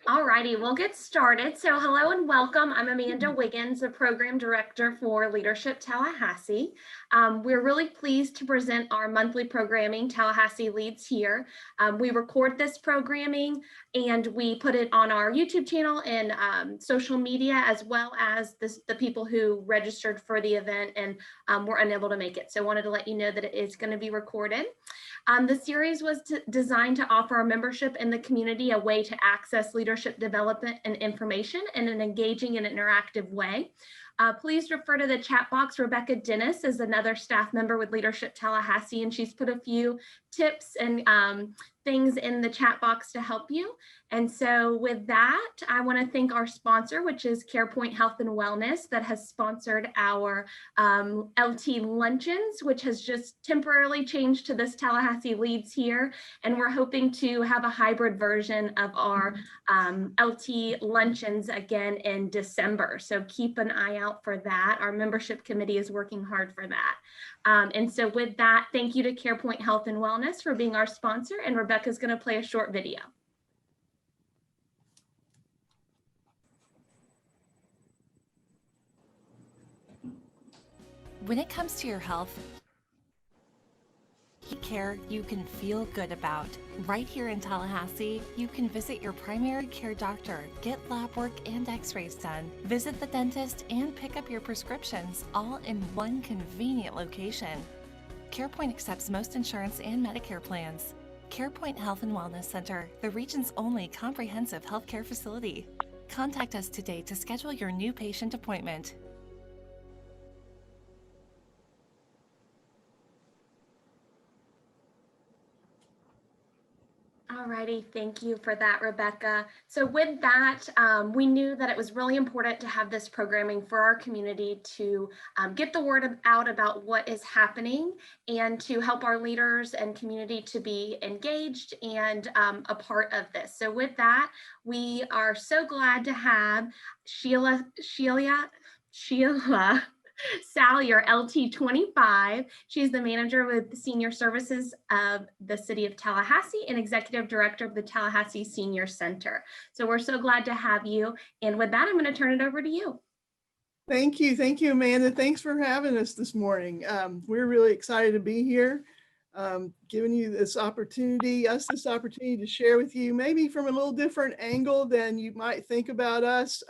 All righty, we'll get started. So hello and welcome. I'm Amanda Wiggins, the Program Director for Leadership Tallahassee. We're really pleased to present our monthly programming, Tallahassee Leads Here. We record this programming and we put it on our YouTube channel and social media, as well as the people who registered for the event and were unable to make it. So I wanted to let you know that it is going to be recorded. The series was designed to offer our membership in the community a way to access leadership development and information in an engaging and interactive way. Please refer to the chat box. Rebecca Dennis is another staff member with Leadership Tallahassee, and she's put a few tips and things in the chat box to help you. And so with that, I want to thank our sponsor, which is CarePoint Health and Wellness, that has sponsored our LT Luncheons, which has just temporarily changed to this Tallahassee Leads Here. And we're hoping to have a hybrid version of our LT Luncheons again in December. So keep an eye out for that. Our membership committee is working hard for that. And so with that, thank you to CarePoint Health and Wellness for being our sponsor. And Rebecca's going to play a short video. When it comes to your health, care you can feel good about. Right here in Tallahassee, you can visit your primary care doctor, get lab work and x-rays done, visit the dentist, and pick up your prescriptions, all in one convenient location. CarePoint accepts most insurance and Medicare plans. CarePoint Health and Wellness Center, the region's only comprehensive healthcare facility. Contact us today to schedule your new patient appointment. Alrighty, thank you for that, Rebecca. So with that, we knew that it was really important to have this programming for our community to get the word out about what is happening and to help our leaders and community to be engaged and a part of this. So with that, we are so glad to have Sheila Salyer, LT25. She's the manager with the Senior Services of the City of Tallahassee and Executive Director of the Tallahassee Senior Center. So we're so glad to have you. And with that, I'm going to turn it over to you. Thank you, Amanda. Thanks for having us this morning. We're really excited to be here, giving you this opportunity to share with you, maybe from a little different angle than you might think about us.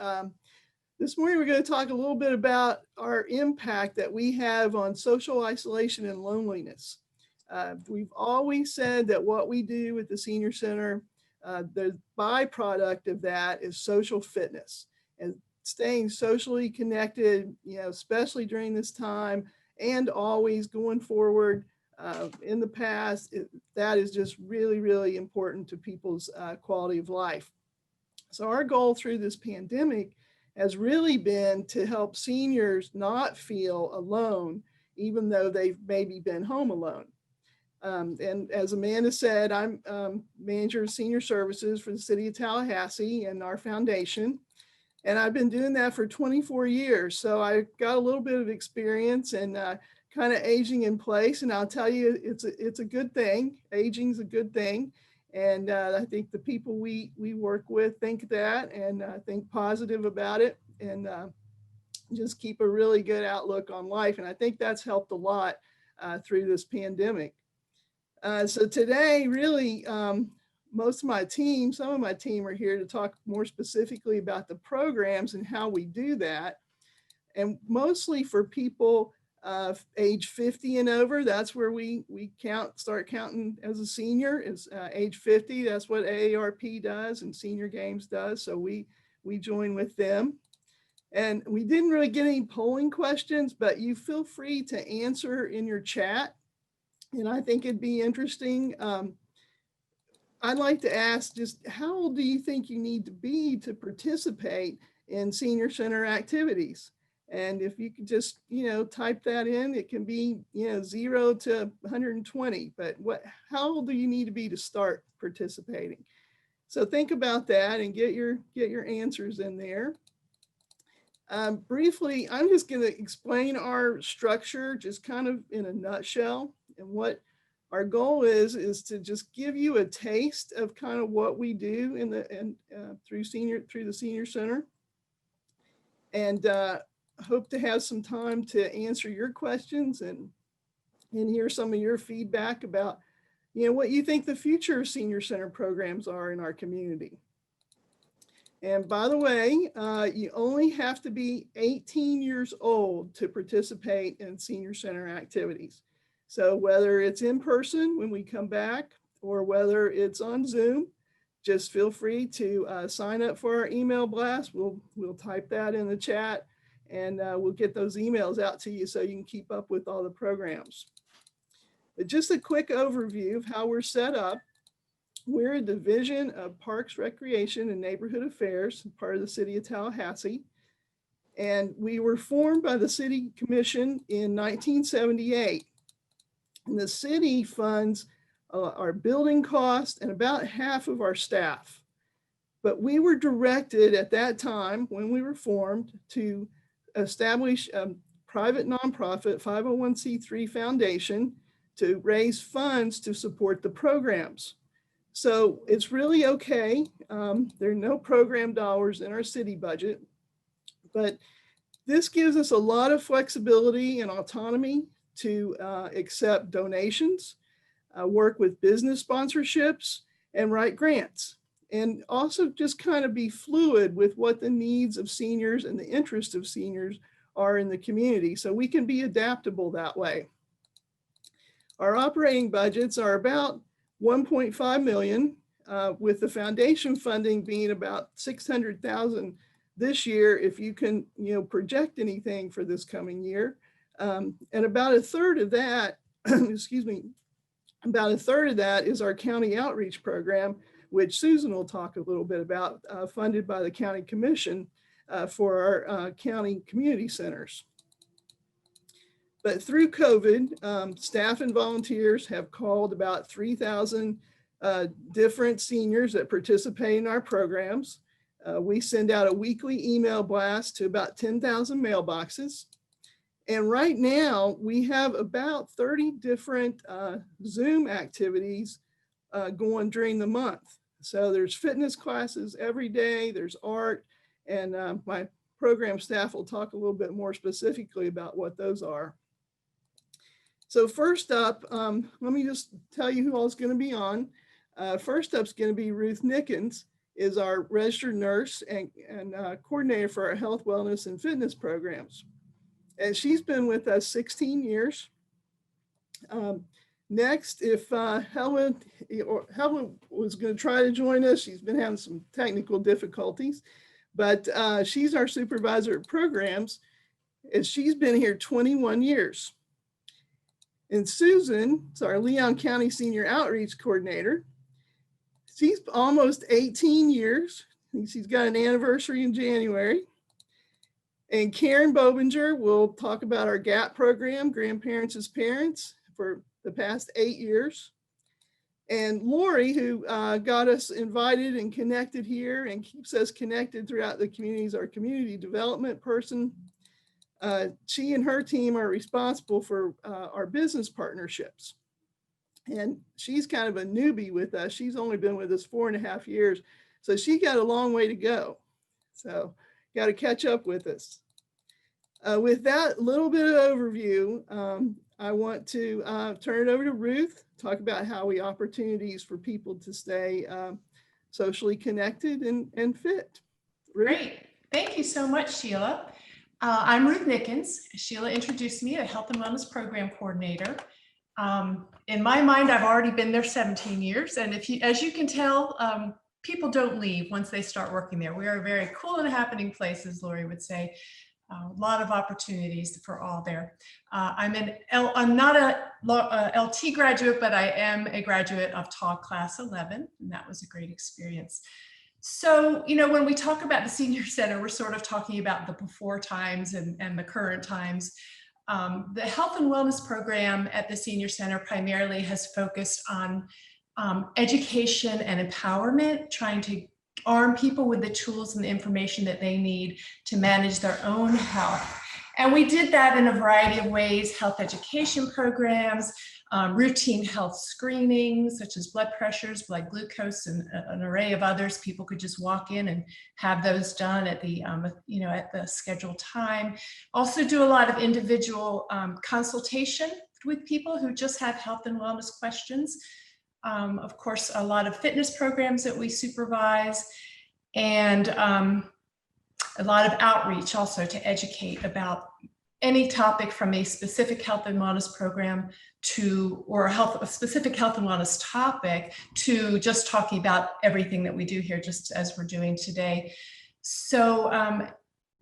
This morning, we're going to talk a little bit about our impact that we have on social isolation and loneliness. We've always said that what we do with the Senior Center, the byproduct of that is social fitness and staying socially connected, especially during this time and always going forward in the past. That is just really, really important to people's quality of life. So our goal through this pandemic has really been to help seniors not feel alone, even though they've maybe been home alone. And as Amanda said, I'm manager of senior services for the City of Tallahassee and our foundation. And I've been doing that for 24 years. So I got a little bit of experience and kind of aging in place. And I'll tell you, it's a good thing. Aging's a good thing. And I think the people we work with think that and think positive about it and just keep a really good outlook on life. And I think that's helped a lot through this pandemic. So today, really, most of my team, some of my team are here to talk more specifically about the programs and how we do that. And mostly for people age 50 and over, that's where we start counting as a senior is age 50. That's what AARP does and Senior Games does. So we join with them. And we didn't really get any polling questions, but you feel free to answer in your chat. And I think it'd be interesting. I'd like to ask just how old do you think you need to be to participate in Senior Center activities? And if you could just, type that in, it can be, 0 to 120, but how old do you need to be to start participating? So think about that and get your answers in there. Briefly, I'm just going to explain our structure just kind of in a nutshell and what our goal is to just give you a taste of kind of what we do through the Senior Center, and hope to have some time to answer your questions and hear some of your feedback about, what you think the future Senior Center programs are in our community. And by the way, you only have to be 18 years old to participate in Senior Center activities. So whether it's in person when we come back or whether it's on Zoom, just feel free to sign up for our email blast. We'll type that in the chat, and we'll get those emails out to you so you can keep up with all the programs. But just a quick overview of how we're set up. We're a division of Parks, Recreation, and Neighborhood Affairs, part of the City of Tallahassee. And we were formed by the City Commission in 1978. And the city funds our building costs and about half of our staff. But we were directed at that time when we were formed to establish a private nonprofit 501c3 foundation to raise funds to support the programs. So it's really okay. There are no program dollars in our city budget, but this gives us a lot of flexibility and autonomy to accept donations, work with business sponsorships, and write grants. And also just kind of be fluid with what the needs of seniors and the interest of seniors are in the community. So we can be adaptable that way. Our operating budgets are about 1.5 million, with the foundation funding being about 600,000 this year, if you can, project anything for this coming year. And about a third of that, excuse me, about a third of that is our county outreach program, which Susan will talk a little bit about, funded by the County Commission for our county community centers. But through COVID, staff and volunteers have called about 3,000 different seniors that participate in our programs. We send out a weekly email blast to about 10,000 mailboxes. And right now we have about 30 different Zoom activities going during the month. So there's fitness classes every day, there's art, and my program staff will talk a little bit more specifically about what those are. So first up, let me just tell you who all is going to be on. First up is going to be Ruth Nickens, is our registered nurse and coordinator for our health, wellness, and fitness programs. And she's been with us 16 years. Next, if Helen was going to try to join us, she's been having some technical difficulties, but she's our supervisor of programs, and she's been here 21 years. And Susan is our Leon County Senior Outreach Coordinator. She's almost 18 years. She's got an anniversary in January. And Karen Bobinger will talk about our GAP program, Grandparents as Parents, for the past 8 years. And Lori, who got us invited and connected here and keeps us connected throughout the community, is our community development person. She and her team are responsible for our business partnerships. And she's kind of a newbie with us. She's only been with us 4.5 years. So she got a long way to go. So got to catch up with us. With that little bit of overview, I want to turn it over to Ruth, talk about how we opportunities for people to stay socially connected and fit. Ruth? Great. Thank you so much, Sheila. I'm Ruth Nickens. Sheila introduced me, a health and wellness program coordinator. In my mind, I've already been there 17 years. And as you can tell, people don't leave once they start working there. We are a very cool and happening place, as Lori would say. A lot of opportunities for all there. I'm not a LT graduate, but I am a graduate of TAW Class 11, and that was a great experience. So, when we talk about the Senior Center, we're sort of talking about the before times and the current times. The health and wellness program at the Senior Center primarily has focused on education and empowerment, trying to arm people with the tools and the information that they need to manage their own health. And we did that in a variety of ways: health education programs, routine health screenings such as blood pressures, blood glucose, and an array of others. People could just walk in and have those done at the at the scheduled time. Also do a lot of individual consultation with people who just have health and wellness questions. Of course, a lot of fitness programs that we supervise, and a lot of outreach also to educate about any topic from a specific health and wellness program to, or a specific health and wellness topic, to just talking about everything that we do here, just as we're doing today. So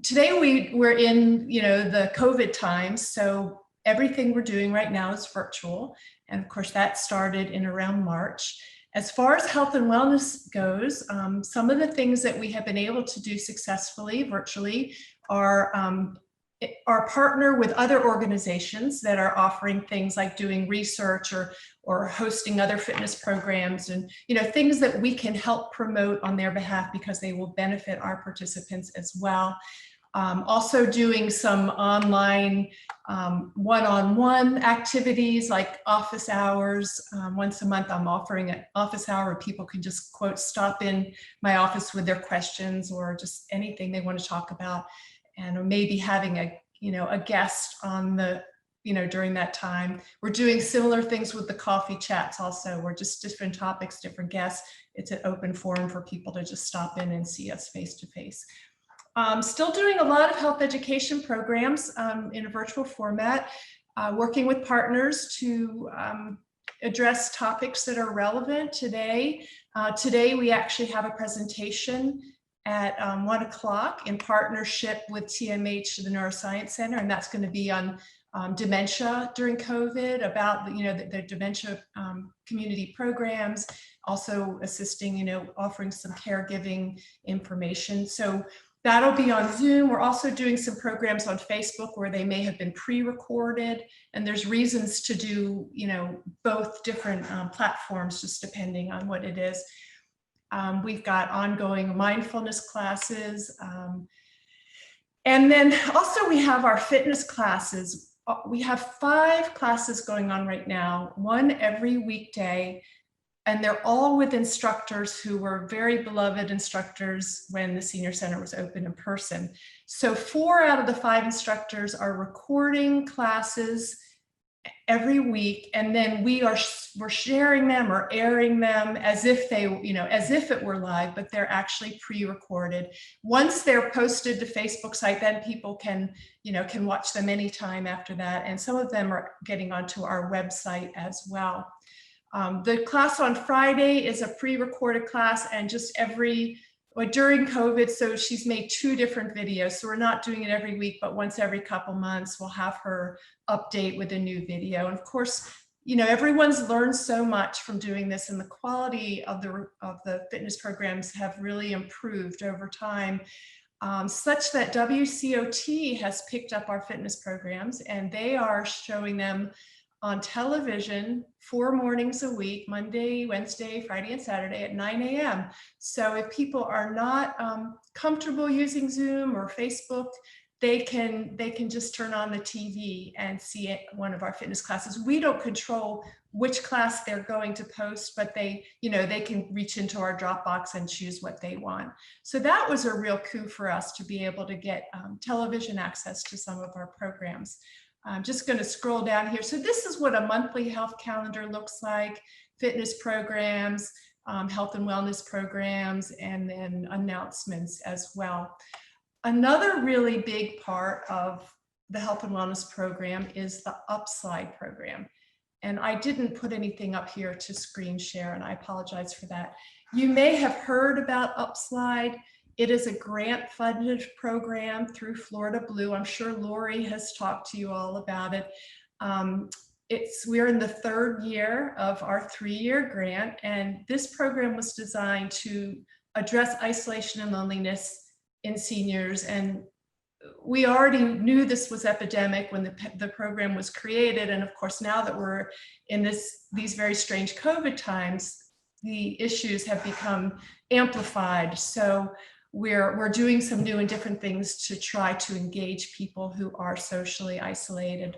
today we're in, the COVID times. So everything we're doing right now is virtual. And of course that started in around March. As far as health and wellness goes, some of the things that we have been able to do successfully virtually are partner with other organizations that are offering things like doing research or hosting other fitness programs, and things that we can help promote on their behalf because they will benefit our participants as well. Also doing some online one-on-one activities like office hours. Once a month I'm offering an office hour where people can just, quote, stop in my office with their questions or just anything they want to talk about, and maybe having a guest on the during that time. We're doing similar things with the coffee chats also. We're just different topics, different guests. It's an open forum for people to just stop in and see us face to face. Still doing a lot of health education programs in a virtual format, working with partners to address topics that are relevant today. Today we actually have a presentation at 1 o'clock in partnership with TMH, the Neuroscience Center, and that's going to be on dementia during COVID, about the dementia community programs, also assisting, offering some caregiving information. So that'll be on Zoom. We're also doing some programs on Facebook where they may have been pre-recorded, and there's reasons to do, both different platforms, just depending on what it is. We've got ongoing mindfulness classes. And then also we have our fitness classes. We have 5 classes going on right now, one every weekday, and they're all with instructors who were very beloved instructors when the Senior Center was open in person. So 4 out of the 5 instructors are recording classes every week, and then we're sharing them or airing them as if they, as if it were live, but they're actually pre-recorded. Once they're posted to Facebook site, then people can watch them anytime after that. And some of them are getting onto our website as well. The class on Friday is a pre-recorded class, and just during COVID, so she's made 2 different videos. So we're not doing it every week, but once every couple months, we'll have her update with a new video. And of course, everyone's learned so much from doing this, and the quality of the fitness programs have really improved over time, such that WCOT has picked up our fitness programs, and they are showing them on television 4 mornings a week, Monday, Wednesday, Friday, and Saturday at 9 a.m. So if people are not comfortable using Zoom or Facebook, they can just turn on the TV and see one of our fitness classes. We don't control which class they're going to post, but they can reach into our Dropbox and choose what they want. So that was a real coup for us to be able to get television access to some of our programs. I'm just going to scroll down here. So this is what a monthly health calendar looks like: fitness programs, health and wellness programs, and then announcements as well. Another really big part of the health and wellness program is the Upslide program. And I didn't put anything up here to screen share, and I apologize for that. You may have heard about Upslide. It is a grant-funded program through Florida Blue. I'm sure Lori has talked to you all about it. We're in the 3rd year of our 3-year grant, and this program was designed to address isolation and loneliness in seniors. And we already knew this was epidemic when the program was created. And of course, now that we're in these very strange COVID times, the issues have become amplified. So we're doing some new and different things to try to engage people who are socially isolated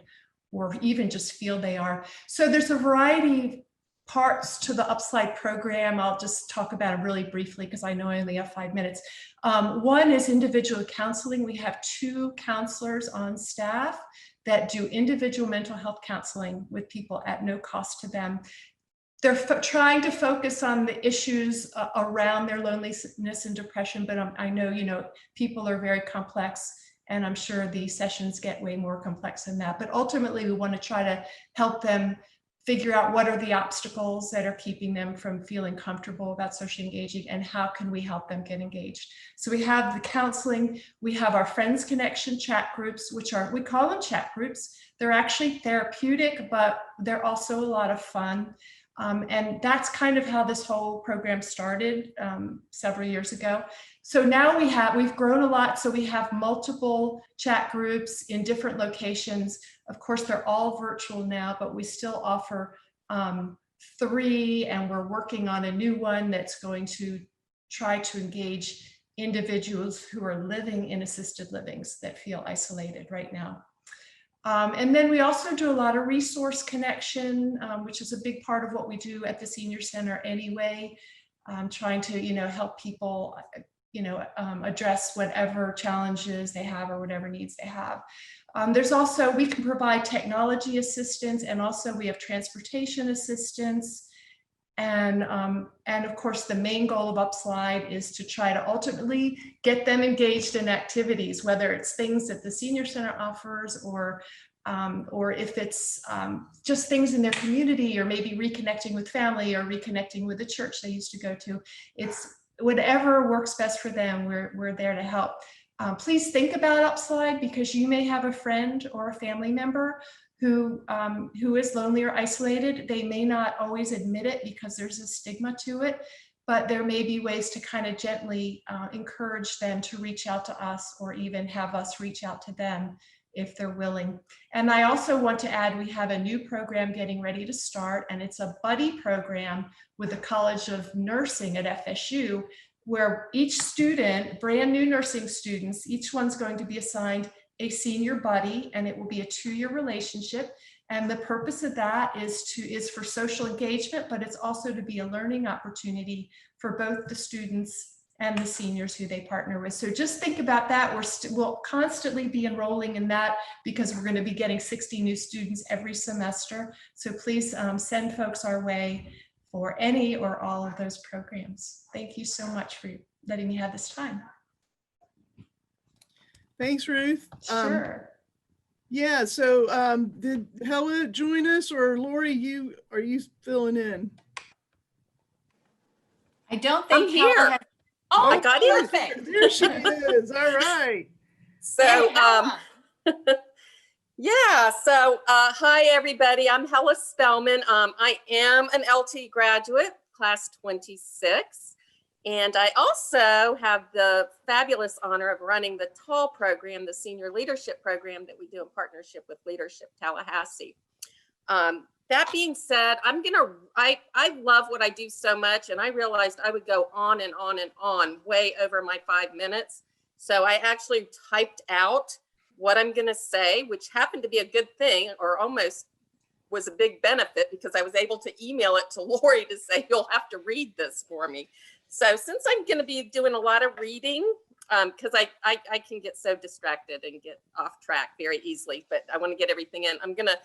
or even just feel they are. So there's a variety of parts to the Upslide program. I'll just talk about them really briefly because I know I only have 5 minutes. One is individual counseling. We have 2 counselors on staff that do individual mental health counseling with people at no cost to them. They're trying to focus on the issues around their loneliness and depression, but I know, people are very complex, and I'm sure the sessions get way more complex than that. But ultimately, we want to try to help them figure out what are the obstacles that are keeping them from feeling comfortable about socially engaging, and how can we help them get engaged. So we have the counseling, we have our Friends Connection chat groups, which are, we call them chat groups. They're actually therapeutic, but they're also a lot of fun. And that's kind of how this whole program started several years ago. So now we've grown a lot. So we have multiple chat groups in different locations. Of course, they're all virtual now, but we still offer 3, and we're working on a new one that's going to try to engage individuals who are living in assisted livings that feel isolated right now. And then we also do a lot of resource connection, which is a big part of what we do at the Senior Center anyway, trying to, help people, address whatever challenges they have or whatever needs they have. There's also, we can provide technology assistance, and also we have transportation assistance. And of course, the main goal of Upslide is to try to ultimately get them engaged in activities, whether it's things that the Senior Center offers, or if it's just things in their community, or maybe reconnecting with family, or reconnecting with the church they used to go to. It's whatever works best for them. We're there to help. Please think about Upslide, because you may have a friend or a family member who is lonely or isolated. They may not always admit it because there's a stigma to it, but there may be ways to kind of gently encourage them to reach out to us, or even have us reach out to them if they're willing. And I also want to add, we have a new program getting ready to start, and it's a buddy program with the College of Nursing at FSU, where each student, brand new nursing students, each one's going to be assigned a senior buddy, and it will be a 2-year relationship. And the purpose of that is for social engagement, but it's also to be a learning opportunity for both the students and the seniors who they partner with. So just think about that. We'll constantly be enrolling in that, because we're going to be getting 60 new students every semester. So please send folks our way for any or all of those programs. Thank you so much for letting me have this time. Thanks, Ruth. Sure. Yeah, so did Hella join us, or Lori, are you filling in? I don't think I'm here. Hella has. Oh, I got in. perfect. There she is. All right. So, Hey, Hella. yeah, so hi, everybody. I'm Hella Spellman. I am an LT graduate, class 26. And I also have the fabulous honor of running the TALL program, the Senior Leadership Program that we do in partnership with Leadership Tallahassee. That being said, I love what I do so much, and I realized I would go on and on and on way over my 5 minutes. So I actually typed out what I'm going to say, which happened to be a good thing, or almost was a big benefit, because I was able to email it to Lori to say, you'll have to read this for me. So since I'm going to be doing a lot of reading, because I can get so distracted and get off track very easily, but I want to get everything in, I'm going to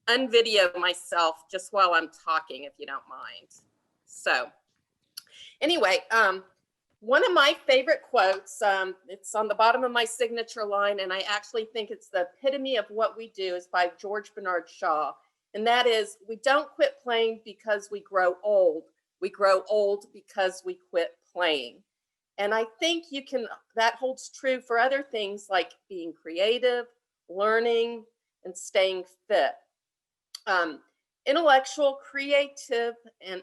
unvideo myself just while I'm talking, if you don't mind. So anyway, one of my favorite quotes, it's on the bottom of my signature line, and I actually think it's the epitome of what we do, is by George Bernard Shaw. And that is, we don't quit playing because we grow old. We grow old because we quit playing. And I think that holds true for other things like being creative, learning, and staying fit. Intellectual, creative, and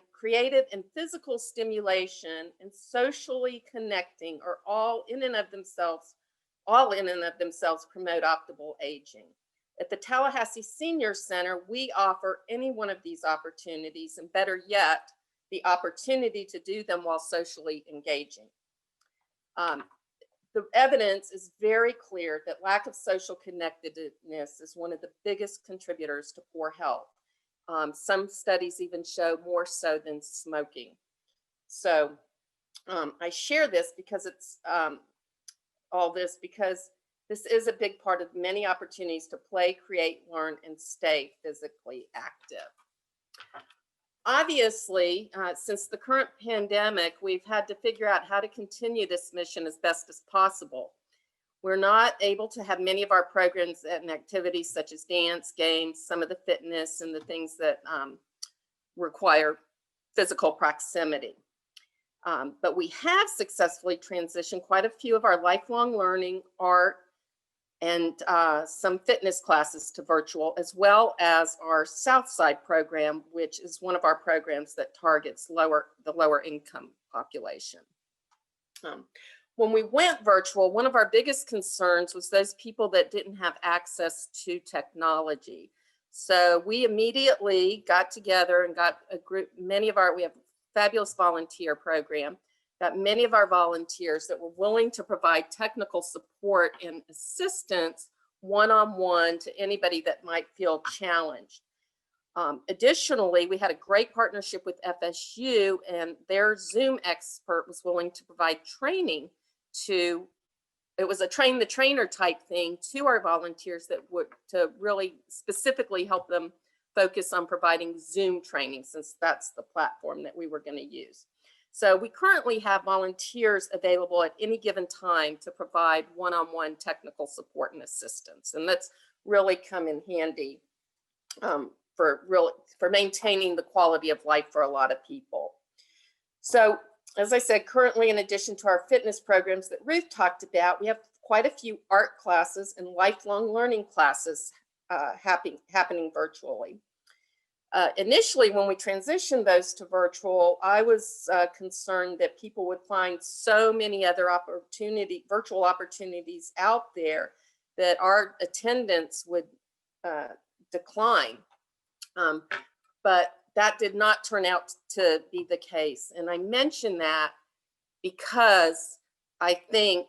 physical stimulation and socially connecting are all in and of themselves promote optimal aging. At the Tallahassee Senior Center, we offer any one of these opportunities, and better yet, the opportunity to do them while socially engaging. the evidence is very clear that lack of social connectedness is one of the biggest contributors to poor health. Some studies even show more so than smoking. So I share this because it's all this because this is a big part of many opportunities to play, create, learn, and stay physically active. Obviously, since the current pandemic, we've had to figure out how to continue this mission as best as possible. We're not able to have many of our programs and activities such as dance, games, some of the fitness, and the things that require physical proximity. But we have successfully transitioned quite a few of our lifelong learning, art, and some fitness classes to virtual, as well as our Southside program, which is one of our programs that targets the lower income population. When we went virtual, one of our biggest concerns was those people that didn't have access to technology. So we immediately got together and got a group, we have a fabulous volunteer program, got many of our volunteers that were willing to provide technical support and assistance one-on-one to anybody that might feel challenged. Additionally, we had a great partnership with FSU, and their Zoom expert was willing to provide training it was a train the trainer type thing to our volunteers that would to really specifically help them focus on providing Zoom training, since that's the platform that we were going to use. So we currently have volunteers available at any given time to provide one-on-one technical support and assistance. And that's really come in handy for maintaining the quality of life for a lot of people. So as I said, currently, in addition to our fitness programs that Ruth talked about, we have quite a few art classes and lifelong learning classes happening virtually. Initially, when we transitioned those to virtual, I was concerned that people would find so many other virtual opportunities out there that our attendance would decline. But that did not turn out to be the case. And I mention that because I think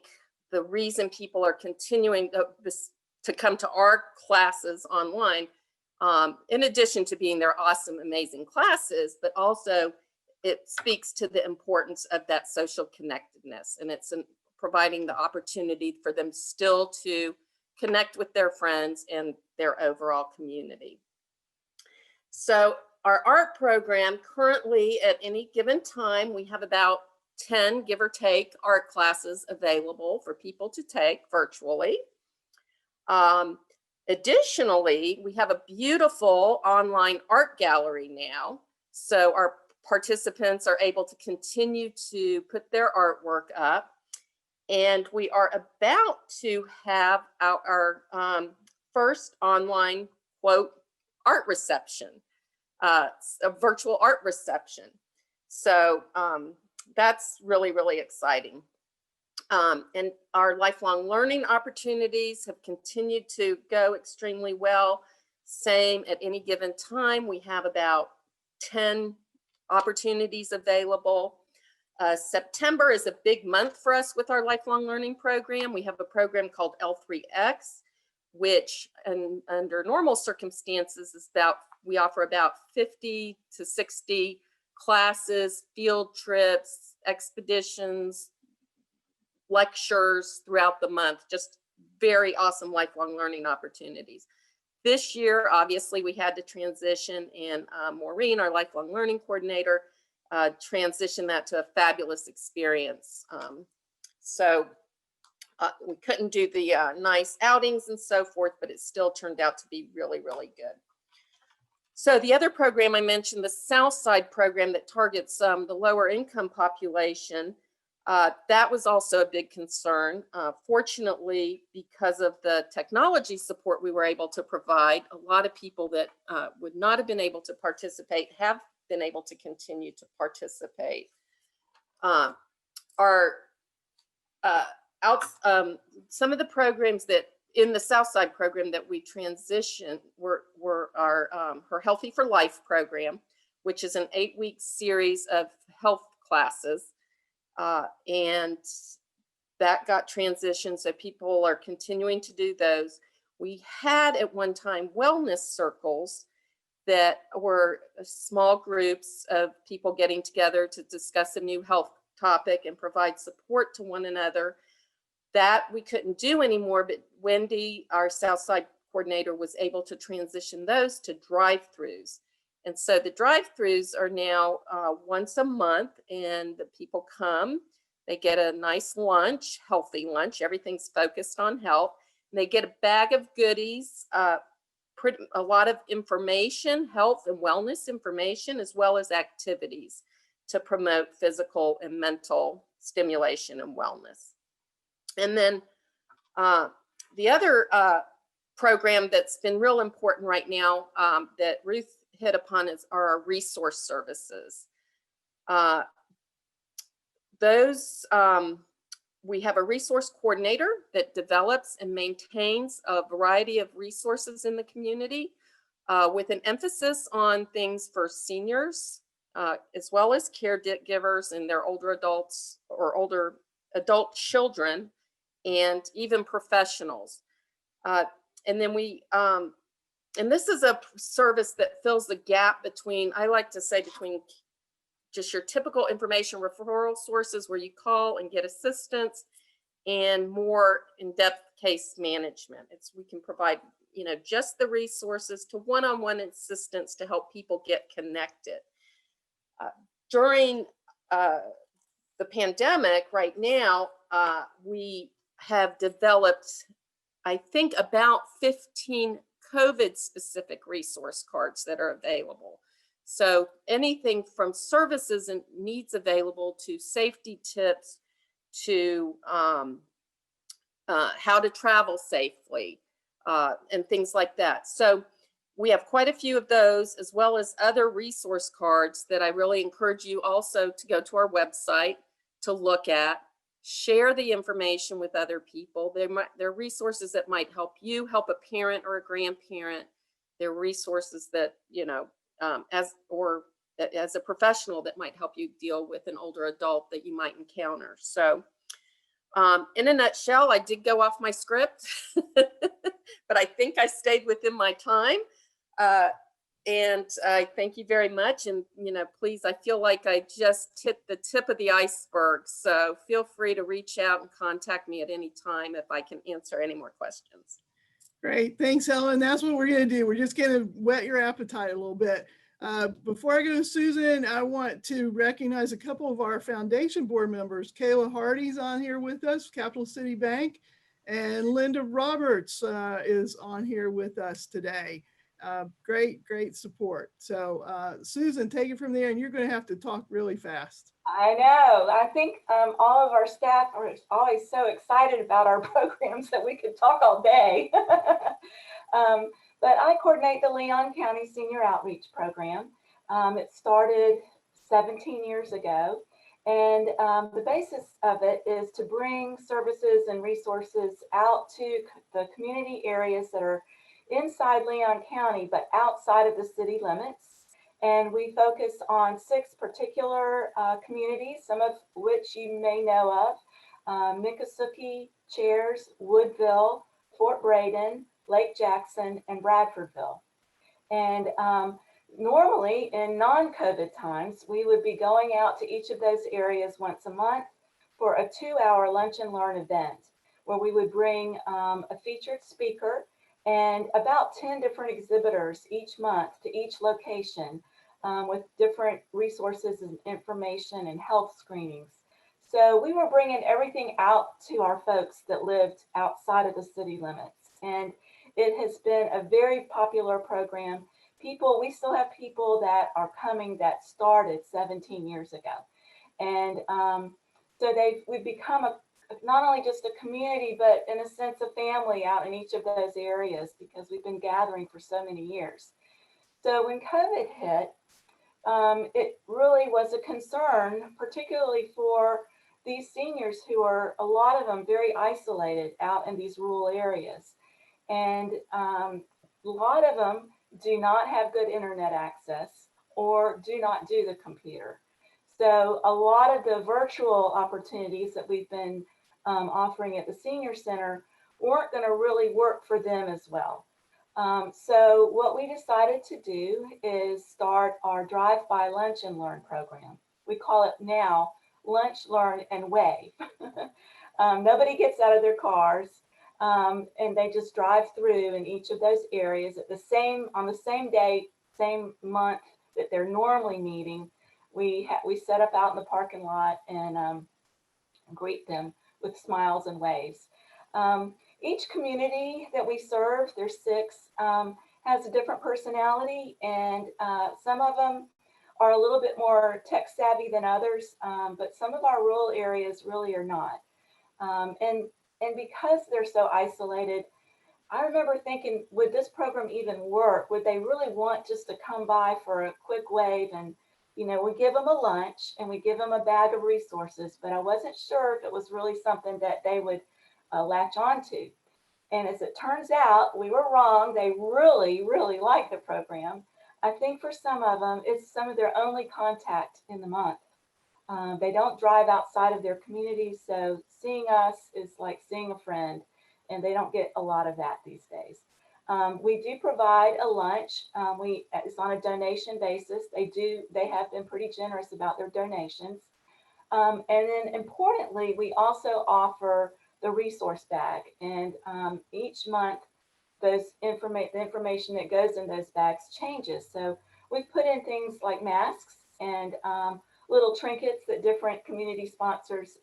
the reason people are continuing to come to our classes online, in addition to being their awesome, amazing classes, but also it speaks to the importance of that social connectedness. And it's providing the opportunity for them still to connect with their friends and their overall community. So our art program, currently at any given time, we have about 10, give or take, art classes available for people to take virtually. Additionally, we have a beautiful online art gallery now. So our participants are able to continue to put their artwork up. And we are about to have our first online, quote, art reception. A virtual art reception. So that's really, really exciting. And our lifelong learning opportunities have continued to go extremely well. Same at any given time, we have about 10 opportunities available. September is a big month for us with our lifelong learning program. We have a program called L3X, which under normal circumstances is we offer about 50 to 60 classes, field trips, expeditions, lectures throughout the month, just very awesome lifelong learning opportunities. This year, obviously, we had to transition, and Maureen, our lifelong learning coordinator, transitioned that to a fabulous experience. We couldn't do the nice outings and so forth, but it still turned out to be really, really good. So the other program I mentioned, the Southside program that targets the lower income population, that was also a big concern. Fortunately, because of the technology support we were able to provide, a lot of people that would not have been able to participate have been able to continue to participate. Some of the programs that in the Southside program that we transitioned were our her Healthy for Life program, which is an 8-week series of health classes. And that got transitioned, so people are continuing to do those. We had at one time wellness circles that were small groups of people getting together to discuss a new health topic and provide support to one another. That we couldn't do anymore, but Wendy, our Southside coordinator, was able to transition those to drive-throughs. And so the drive-throughs are now once a month, and the people come, they get a nice lunch, healthy lunch, everything's focused on health, and they get a bag of goodies, a lot of information, health and wellness information, as well as activities to promote physical and mental stimulation and wellness. And then the other program that's been real important right now that Ruth hit upon are our resource services. We have a resource coordinator that develops and maintains a variety of resources in the community with an emphasis on things for seniors, as well as caregivers and their older adults or older adult children, and even professionals. And then and this is a service that fills the gap between, I like to say, between just your typical information referral sources where you call and get assistance, and more in-depth case management. We can provide, just the resources to one-on-one assistance to help people get connected. During the pandemic right now, we have developed, I think, about 15 COVID-specific resource cards that are available. So anything from services and needs available to safety tips to how to travel safely and things like that. So we have quite a few of those, as well as other resource cards that I really encourage you also to go to our website to look at. Share the information with other people. They're resources that might help you, help a parent or a grandparent. They're resources that, as a professional, that might help you deal with an older adult that you might encounter. So in a nutshell, I did go off my script, but I think I stayed within my time. And I thank you very much. And, please, I feel like I just hit the tip of the iceberg. So feel free to reach out and contact me at any time if I can answer any more questions. Great. Thanks, Ellen. That's what we're going to do. We're just going to whet your appetite a little bit. Before I go to Susan, I want to recognize a couple of our foundation board members. Kayla Hardy's on here with us, Capital City Bank, and Linda Roberts is on here with us today. Great support. So Susan, take it from there, and you're going to have to talk really fast. I know. I think all of our staff are always so excited about our programs that we could talk all day. But I coordinate the Leon County Senior Outreach Program. It started 17 years ago, and the basis of it is to bring services and resources out to the community areas that are inside Leon County, but outside of the city limits. And we focus on 6 particular communities, some of which you may know of: Miccosukee, Chairs, Woodville, Fort Braden, Lake Jackson, and Bradfordville. And normally in non-COVID times, we would be going out to each of those areas once a month for a 2-hour lunch and learn event, where we would bring a featured speaker and about 10 different exhibitors each month to each location with different resources and information and health screenings. So we were bringing everything out to our folks that lived outside of the city limits. And it has been a very popular program. We still have people that are coming that started 17 years ago. And so we've become not only just a community, but in a sense, a family out in each of those areas, because we've been gathering for so many years. So when COVID hit, it really was a concern, particularly for these seniors who are, a lot of them, very isolated out in these rural areas. And a lot of them do not have good internet access or do not do the computer. So a lot of the virtual opportunities that we've been offering at the senior center weren't going to really work for them as well. So what we decided to do is start our drive-by lunch and learn program. We call it now Lunch, Learn, and Wave. Nobody gets out of their cars, and they just drive through in each of those areas on the same day, same month that they're normally meeting. We set up out in the parking lot and greet them with smiles and waves. Each community that we serve, there's 6, has a different personality, and some of them are a little bit more tech savvy than others, but some of our rural areas really are not. And because they're so isolated, I remember thinking, would this program even work? Would they really want just to come by for a quick wave? And, you know, we give them a lunch and we give them a bag of resources, but I wasn't sure if it was really something that they would latch onto. And as it turns out, we were wrong. They really, really like the program. I think for some of them, it's some of their only contact in the month. They don't drive outside of their community, so seeing us is like seeing a friend, and they don't get a lot of that these days. We do provide a lunch. It's on a donation basis. They have been pretty generous about their donations. And then importantly, we also offer the resource bag, and each month the information that goes in those bags changes. So we've put in things like masks and little trinkets that different community sponsors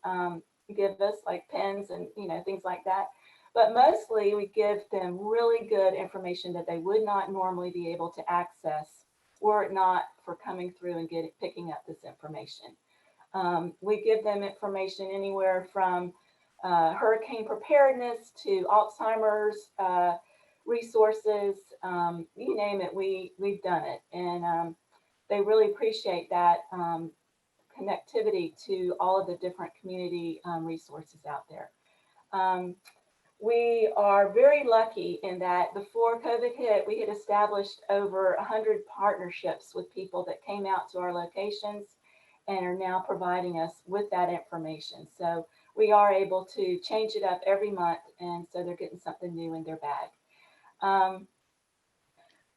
give us, like pens and things like that. But mostly we give them really good information that they would not normally be able to access were it not for coming through and picking up this information. We give them information anywhere from hurricane preparedness to Alzheimer's resources, you name it, we've done it. And they really appreciate that connectivity to all of the different community resources out there. We are very lucky in that before COVID hit, we had established over 100 partnerships with people that came out to our locations and are now providing us with that information. So we are able to change it up every month, and so they're getting something new in their bag.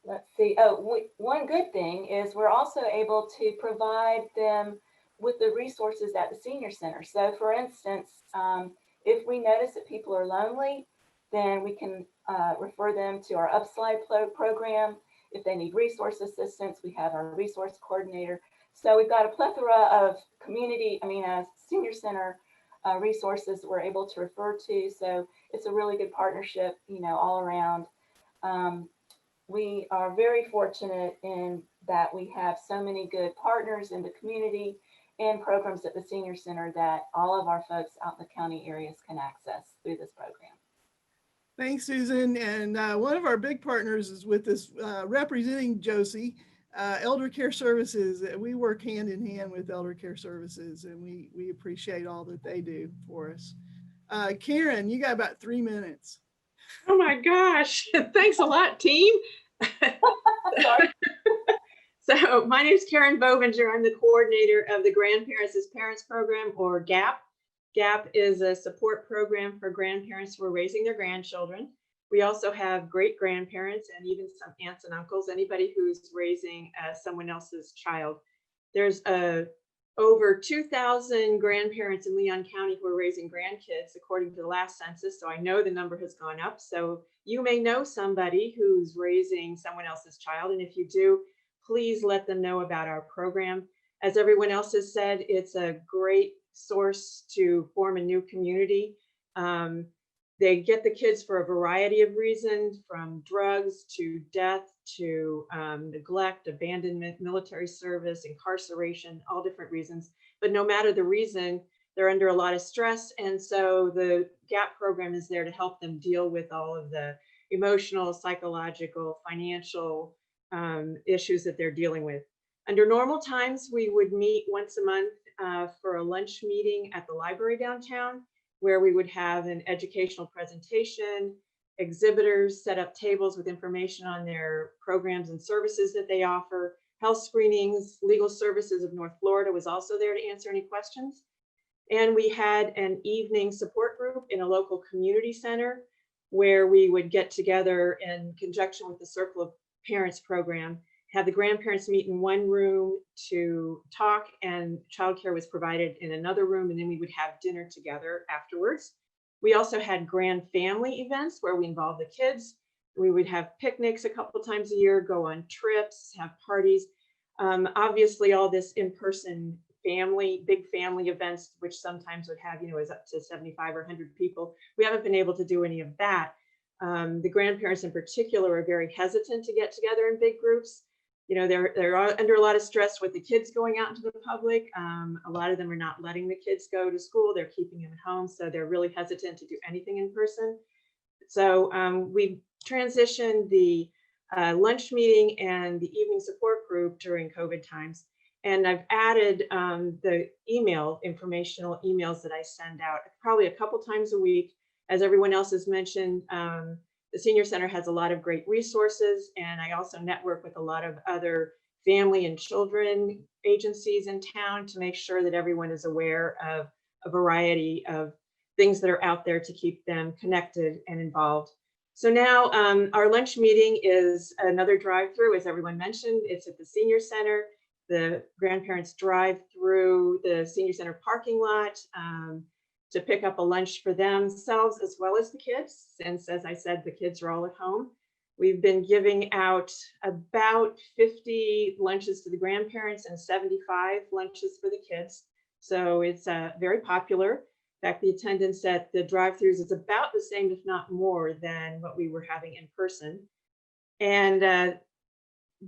Let's see. Oh, one good thing is we're also able to provide them with the resources at the senior center. So for instance, if we notice that people are lonely, then we can refer them to our Upslide program. If they need resource assistance, we have our resource coordinator. So we've got a plethora of senior center resources we're able to refer to. So it's a really good partnership, all around. We are very fortunate in that we have so many good partners in the community and programs at the senior center that all of our folks out in the county areas can access through this program. Thanks, Susan. And one of our big partners is with us representing Josie, Elder Care Services. We work hand in hand with Elder Care Services, and we appreciate all that they do for us. Karen, you got about 3 minutes. Oh my gosh, thanks a lot, team. So my name is Karen Bovinger. I'm the coordinator of the Grandparents as Parents program, or GAP. GAP is a support program for grandparents who are raising their grandchildren. We also have great grandparents and even some aunts and uncles, anybody who's raising someone else's child. There's over 2,000 grandparents in Leon County who are raising grandkids, according to the last census. So I know the number has gone up. So you may know somebody who's raising someone else's child. And if you do, please let them know about our program. As everyone else has said, it's a great source to form a new community. They get the kids for a variety of reasons, from drugs to death to neglect, abandonment, military service, incarceration, all different reasons. But no matter the reason, they're under a lot of stress. And so the GAP program is there to help them deal with all of the emotional, psychological, financial issues that they're dealing with. Under normal times, we would meet once a month for a lunch meeting at the library downtown, where we would have an educational presentation, exhibitors set up tables with information on their programs and services that they offer. Health screenings, Legal Services of North Florida was also there to answer any questions. And we had an evening support group in a local community center where we would get together in conjunction with the Circle of Parents program, have the grandparents meet in one room to talk, and childcare was provided in another room, and then we would have dinner together afterwards. We also had grand family events where we involved the kids. We would have picnics a couple times a year, go on trips, have parties. Obviously, all this in-person big family events, which sometimes would have, is up to 75 or 100 people. We haven't been able to do any of that. The grandparents in particular are very hesitant to get together in big groups. They're under a lot of stress with the kids going out into the public. A lot of them are not letting the kids go to school. They're keeping them at home. So they're really hesitant to do anything in person. So we transitioned the lunch meeting and the evening support group during COVID times. And I've added the informational emails that I send out probably a couple times a week. As everyone else has mentioned, the Senior Center has a lot of great resources, and I also network with a lot of other family and children agencies in town to make sure that everyone is aware of a variety of things that are out there to keep them connected and involved. So now our lunch meeting is another drive-through, as everyone mentioned. It's at the Senior Center. The grandparents drive through the Senior Center parking lot to pick up a lunch for themselves as well as the kids, since, as I said, the kids are all at home. We've been giving out about 50 lunches to the grandparents and 75 lunches for the kids. So it's very popular. In fact, the attendance at the drive-thrus is about the same, if not more, than what we were having in person. And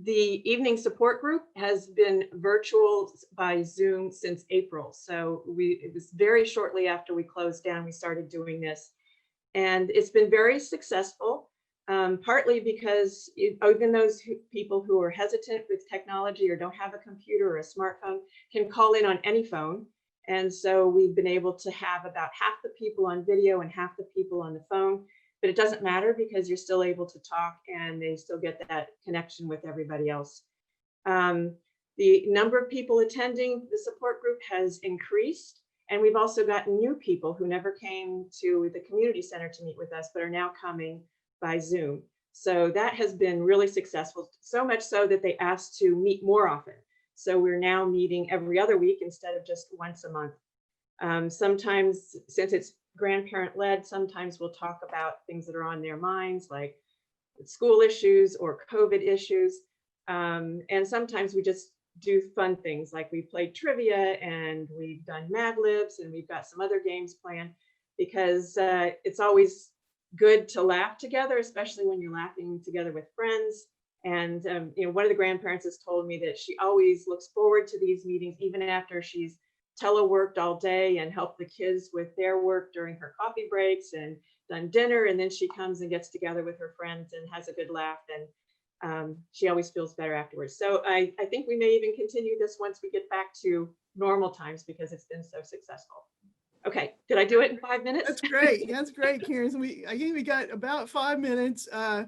the evening support group has been virtual by Zoom since April. So it was very shortly after we closed down, we started doing this. And it's been very successful, partly because even those people who are hesitant with technology or don't have a computer or a smartphone can call in on any phone. And so we've been able to have about half the people on video and half the people on the phone. But it doesn't matter because you're still able to talk and they still get that connection with everybody else. The number of people attending the support group has increased, and we've also gotten new people who never came to the community center to meet with us, but are now coming by Zoom. So that has been really successful, so much so that they asked to meet more often. So we're now meeting every other week instead of just once a month. Sometimes, since it's grandparent led, sometimes we'll talk about things that are on their minds, like school issues or COVID issues. And sometimes we just do fun things, like we played trivia and we've done Mad Libs and we've got some other games planned, because it's always good to laugh together, especially when you're laughing together with friends. And one of the grandparents has told me that she always looks forward to these meetings, even after she's teleworked all day and helped the kids with their work during her coffee breaks and done dinner. And then she comes and gets together with her friends and has a good laugh. And she always feels better afterwards. So I think we may even continue this once we get back to normal times, because it's been so successful. Okay, did I do it in 5 minutes? That's great. That's great, Karen. So I think we got about 5 minutes. I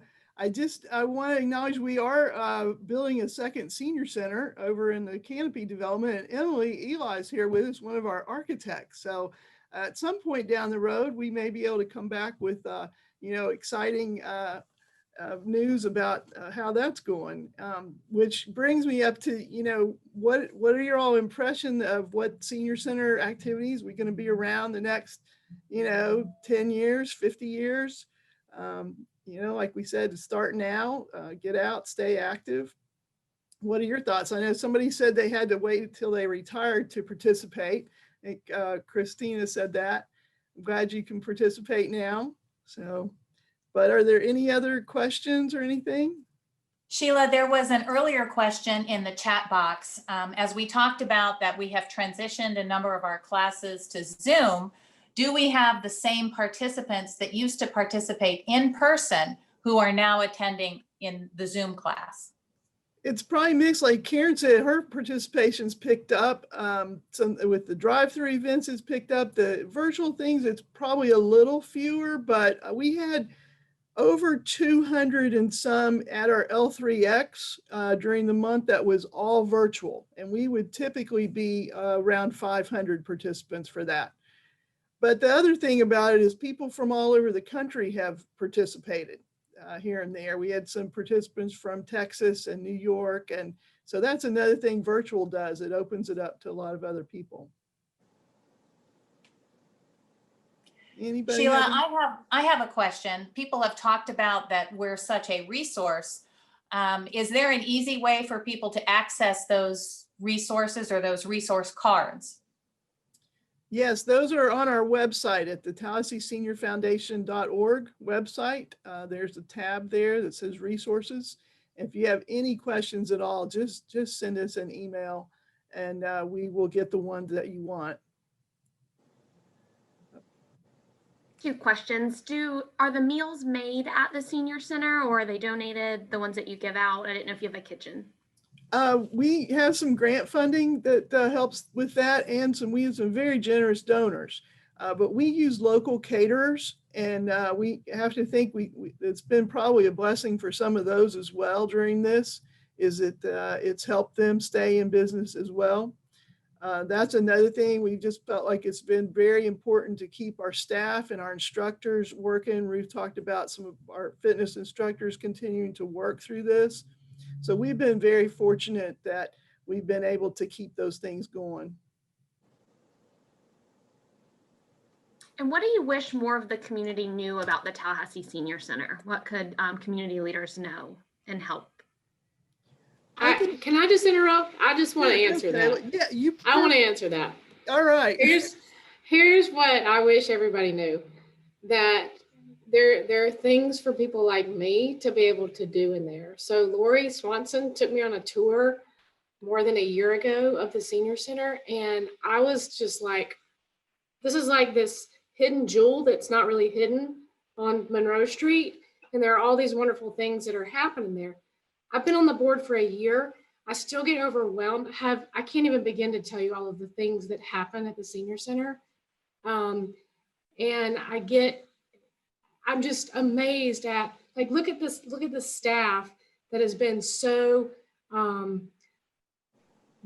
want to acknowledge we are building a second senior center over in the Canopy development, and Eli's here with us, one of our architects. So at some point down the road, we may be able to come back with exciting news about how that's going, which brings me up to what are your all impression of what senior center activities we're going to be around the next 10 years, 50 years. Like we said, to start now, get out, stay active. What are your thoughts? I know somebody said they had to wait until they retired to participate. I think Christina said that. I'm glad you can participate now. So, but are there any other questions or anything? Sheila, there was an earlier question in the chat box. As we talked about that we have transitioned a number of our classes to Zoom, do we have the same participants that used to participate in person who are now attending in the Zoom class? It's probably mixed. Like Karen said, her participation's picked up. Some with the drive-through events, it's picked up. The virtual things, it's probably a little fewer, but we had Over 200 and some at our L3X during the month. That was all virtual. And we would typically be around 500 participants for that. But the other thing about it is people from all over the country have participated here and there. We had some participants from Texas and New York. And so that's another thing virtual does. It opens it up to a lot of other people. Anybody Sheila, have any- I have a question. People have talked about that we're such a resource. Is there an easy way for people to access those resources or those resource cards? Yes, those are on our website at the Tallahassee Senior Foundation.org website. There's a tab there that says resources. If you have any questions at all, just send us an email and we will get the ones that you want. Two questions. Are the meals made at the senior center or are they donated, the ones that you give out? I didn't know if you have a kitchen. We have some grant funding that helps with that, and we have some very generous donors. But we use local caterers, and we have to think it's been probably a blessing for some of those as well during this, is that it's helped them stay in business as well. That's another thing. We just felt like it's been very important to keep our staff and our instructors working. Ruth talked about some of our fitness instructors continuing to work through this. So we've been very fortunate that we've been able to keep those things going. And what do you wish more of the community knew about the Tallahassee Senior Center? What could community leaders know and help? Can I just interrupt? I just want to answer that. Yeah, I want to answer that. All right. Here's what I wish everybody knew, that there are things for people like me to be able to do in there. So Lori Swanson took me on a tour more than a year ago of the senior center. And I was just like, this is like this hidden jewel that's not really hidden on Monroe Street. And there are all these wonderful things that are happening there. I've been on the board for a year. I still get overwhelmed. I can't even begin to tell you all of the things that happen at the senior center. And I'm just amazed at, like, look at the staff that has been so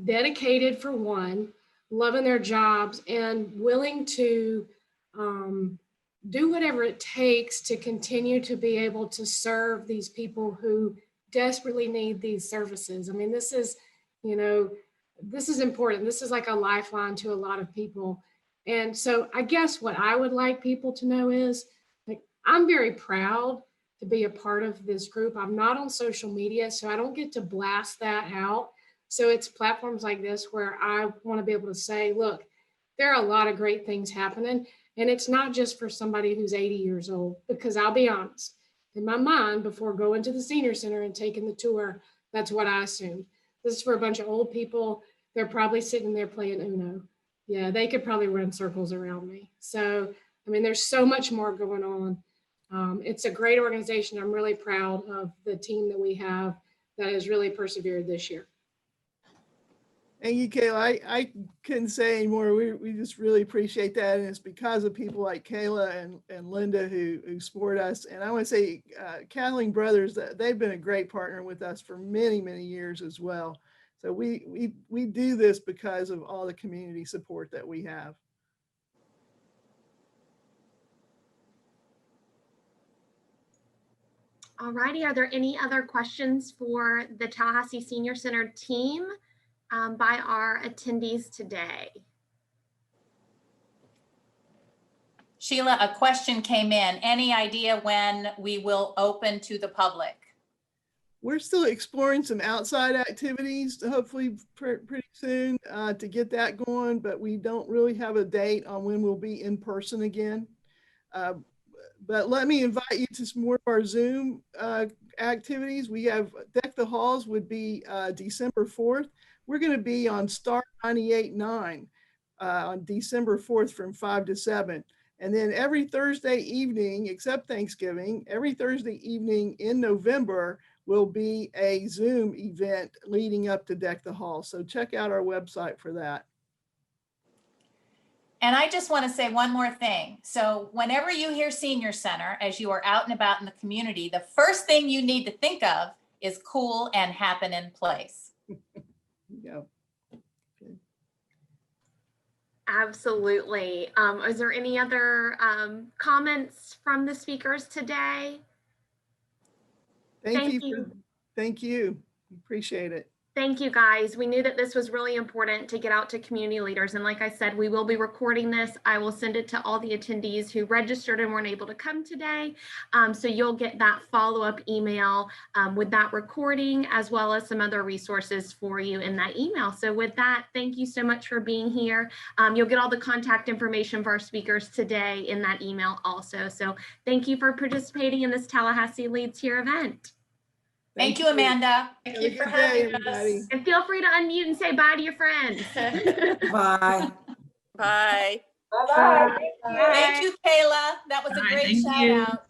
dedicated, for one, loving their jobs and willing to do whatever it takes to continue to be able to serve these people who desperately need these services. I mean, this is important. This is like a lifeline to a lot of people. And so I guess what I would like people to know is, like, I'm very proud to be a part of this group. I'm not on social media, so I don't get to blast that out. So it's platforms like this where I want to be able to say, look, there are a lot of great things happening. And it's not just for somebody who's 80 years old, because I'll be honest, in my mind, before going to the senior center and taking the tour, that's what I assumed. This is for a bunch of old people. They're probably sitting there playing Uno. Yeah, they could probably run circles around me. So, I mean, there's so much more going on. It's a great organization. I'm really proud of the team that we have that has really persevered this year. Thank you, Kayla. I couldn't say anymore. We just really appreciate that. And it's because of people like Kayla and Linda who support us. And I want to say, Kathleen Brothers, they've been a great partner with us for many, many years as well. So we do this because of all the community support that we have. All righty. Are there any other questions for the Tallahassee Senior Center team by our attendees today? Sheila, a question came in. Any idea when we will open to the public? We're still exploring some outside activities, hopefully pretty soon to get that going, but we don't really have a date on when we'll be in person again. But let me invite you to some more of our Zoom activities. We have Deck the Halls would be December 4th. We're going to be on Star 98.9 on December 4th from 5 to 7. And then every Thursday evening, except Thanksgiving, every Thursday evening in November will be a Zoom event leading up to Deck the Hall. So check out our website for that. And I just want to say one more thing. So whenever you hear senior center, as you are out and about in the community, the first thing you need to think of is cool and happen in place. Yeah. Absolutely. Is there any other comments from the speakers today? Thank you. Thank you. Appreciate it. Thank you, guys. We knew that this was really important to get out to community leaders. And like I said, we will be recording this. I will send it to all the attendees who registered and weren't able to come today. So you'll get that follow-up email with that recording, as well as some other resources for you in that email. So with that, thank you so much for being here. You'll get all the contact information for our speakers today in that email also. So thank you for participating in this Tallahassee Leads Here event. Thank you, Amanda. Thank Have a you for good day, having everybody. us. And feel free to unmute and say bye to your friends. Bye. Bye. Bye-bye. Thank you, Kayla. That was a great shout out.